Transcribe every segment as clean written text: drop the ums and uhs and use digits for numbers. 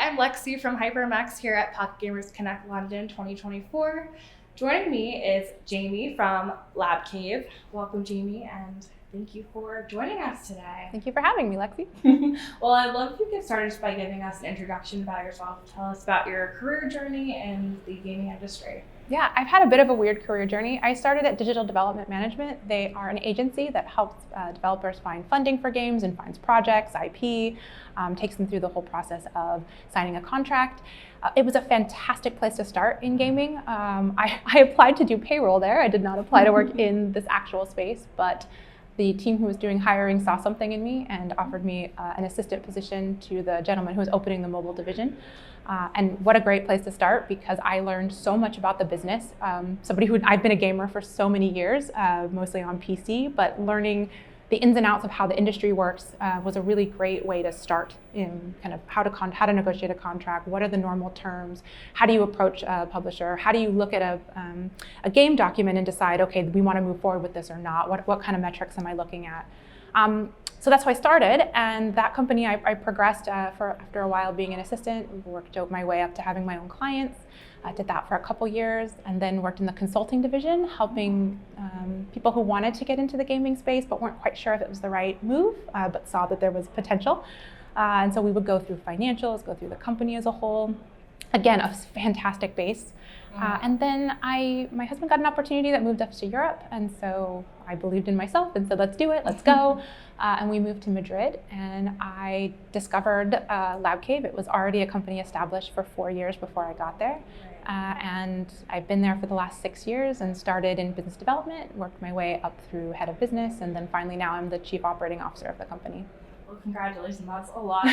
I'm Lexi from HyprMax here at Pocket Gamers Connect London 2024. Joining me is Jami from Lab Cave. Welcome, Jami, and thank you for joining us today. Thank you for having me, Lexi. Well, I'd love if you could start just by giving us an introduction about yourself. Tell us about your career journey in the gaming industry. Yeah, I've had a bit of a weird career journey. I started at Digital Development Management. They are an agency that helps developers find funding for games and finds projects, IP, takes them through the whole process of signing a contract. It was a fantastic place to start in gaming. I applied to do payroll there. I did not apply to work in this actual space, but the team who was doing hiring saw something in me and offered me an assistant position to the gentleman who was opening the mobile division. And what a great place to start, because I learned so much about the business. I've been a gamer for so many years, mostly on PC, but learning the ins and outs of how the industry works was a really great way to start in kind of how to negotiate a contract, what are the normal terms, how do you approach a publisher, how do you look at a game document and decide, okay, we want to move forward with this or not, what kind of metrics am I looking at? So that's how I started, and that company I progressed after a while being an assistant, worked out my way up to having my own clients. I did that for a couple years, and then worked in the consulting division, helping people who wanted to get into the gaming space but weren't quite sure if it was the right move, but saw that there was potential. And so we would go through financials, go through the company as a whole. Again, a fantastic base. And then my husband got an opportunity that moved us to Europe, and so I believed in myself and said, let's do it, let's go. And we moved to Madrid, and I discovered Lab Cave. It was already a company established for 4 years before I got there. And I've been there for the last 6 years and started in business development, worked my way up through head of business, and then finally now I'm the chief operating officer of the company. Well, congratulations. That's a lot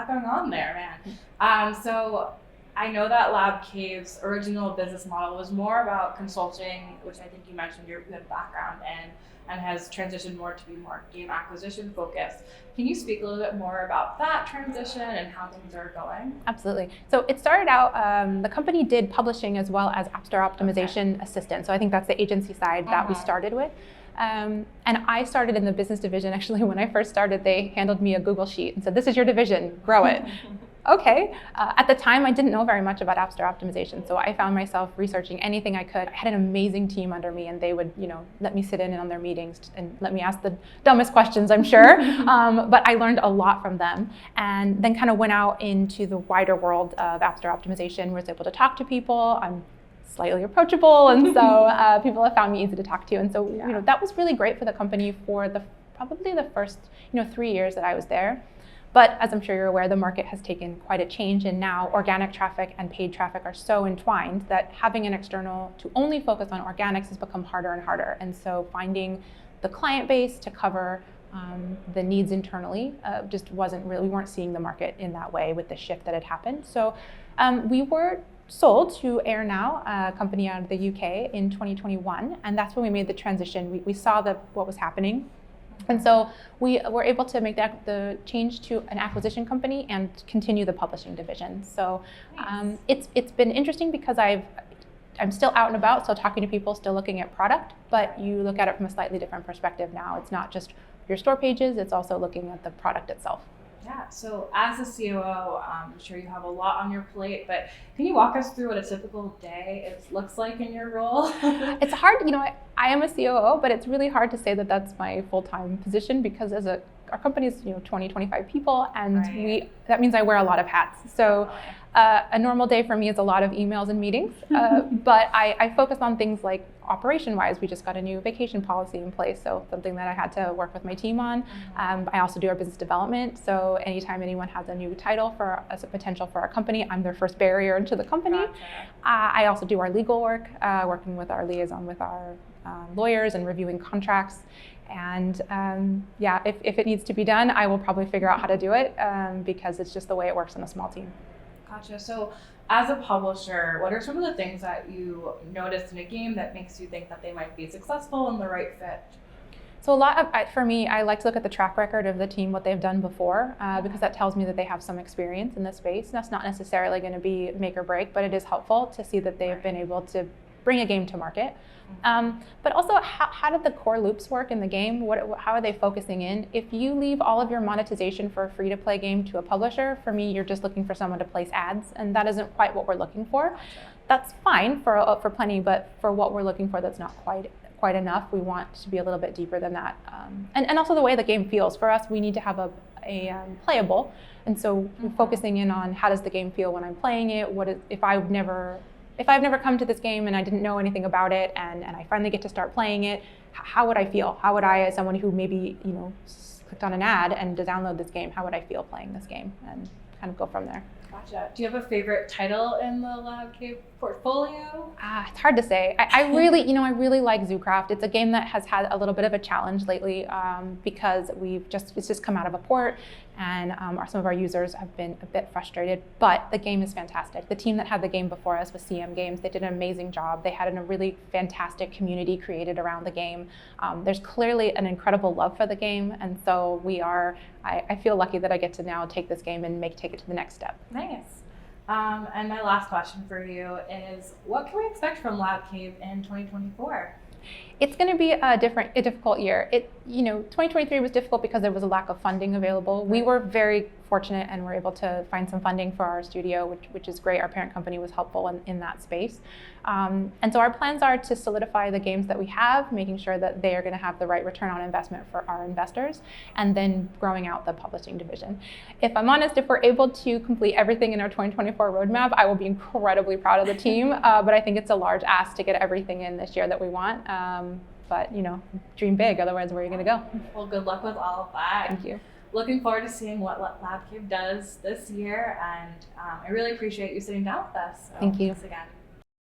going on there, man. So I know that Lab Cave's original business model was more about consulting, which I think you mentioned your good background in, and has transitioned more to be more game acquisition focused. Can you speak a little bit more about that transition and how things are going? Absolutely. So it started out, the company did publishing as well as App Store Optimization Assistant. So I think that's the agency side that we started with. And I started in the business division. Actually, when I first started, they handed me a Google sheet and said, this is your division, grow it. Okay. At the time, I didn't know very much about App Store Optimization, so I found myself researching anything I could. I had an amazing team under me, and they would, let me sit in on their meetings and let me ask the dumbest questions, I'm sure. But I learned a lot from them, and then kind of went out into the wider world of App Store Optimization, was able to talk to people. I'm slightly approachable, and so people have found me easy to talk to, and so that was really great for the company for probably the first 3 years that I was there. But as I'm sure you're aware, the market has taken quite a change, and now organic traffic and paid traffic are so entwined that having an external to only focus on organics has become harder and harder. And so finding the client base to cover the needs internally just we weren't seeing the market in that way with the shift that had happened. So we were sold to Air Now, a company out of the UK, in 2021, and that's when we made the transition. We saw what was happening. And so we were able to make the change to an acquisition company and continue the publishing division. So it's been interesting because I'm still out and about, still talking to people, still looking at product, but you look at it from a slightly different perspective now. It's not just your store pages, it's also looking at the product itself. Yeah, so as a COO, I'm sure you have a lot on your plate, but can you walk us through what a typical day looks like in your role? It's hard, I am a COO, but it's really hard to say that that's my full-time position, because our company is 20, 25 people, and that means I wear a lot of hats. So a normal day for me is a lot of emails and meetings, but I focus on things like operation-wise. We just got a new vacation policy in place, so something that I had to work with my team on. I also do our business development, so anytime anyone has a new title as a potential for our company, I'm their first barrier into the company. Gotcha. I also do our legal work, working with our liaison with our lawyers and reviewing contracts. And if it needs to be done, I will probably figure out how to do it because it's just the way it works in a small team. Gotcha. So as a publisher, what are some of the things that you notice in a game that makes you think that they might be successful and the right fit? So for me, I like to look at the track record of the team, what they've done before, because that tells me that they have some experience in this space. And that's not necessarily going to be make or break, but it is helpful to see that they've been able to bring a game to market. But also, how do the core loops work in the game? How are they focusing in? If you leave all of your monetization for a free-to-play game to a publisher, for me, you're just looking for someone to place ads, and that isn't quite what we're looking for. That's fine for plenty, but for what we're looking for, that's not quite enough. We want to be a little bit deeper than that. And also the way the game feels. For us, we need to have a playable, and so we're focusing in on how does the game feel when I'm playing it. If I've never come to this game and I didn't know anything about it, and I finally get to start playing it, how would I feel? How would I, as someone who maybe clicked on an ad and to download this game, how would I feel playing this game, and kind of go from there. Gotcha. Do you have a favorite title in the Lab Cave portfolio? It's hard to say. I really like Zoocraft. It's a game that has had a little bit of a challenge lately because it's just come out of a port, and some of our users have been a bit frustrated. But the game is fantastic. The team that had the game before us was CM Games. They did an amazing job. They had a really fantastic community created around the game. There's clearly an incredible love for the game, and so I feel lucky that I get to now take this game and take it to the next step. Nice. And my last question for you is, what can we expect from Lab Cave in 2024? It's going to be a difficult year. 2023 was difficult because there was a lack of funding available. We were very fortunate and were able to find some funding for our studio, which is great. Our parent company was helpful in that space. And so our plans are to solidify the games that we have, making sure that they are going to have the right return on investment for our investors, and then growing out the publishing division. If I'm honest, if we're able to complete everything in our 2024 roadmap, I will be incredibly proud of the team. But I think it's a large ask to get everything in this year that we want. But dream big, otherwise where are you going to go? Well, good luck with all of that. Thank you. Looking forward to seeing what Lab Cave does this year, and I really appreciate you sitting down with us. So Thank you. Thanks again.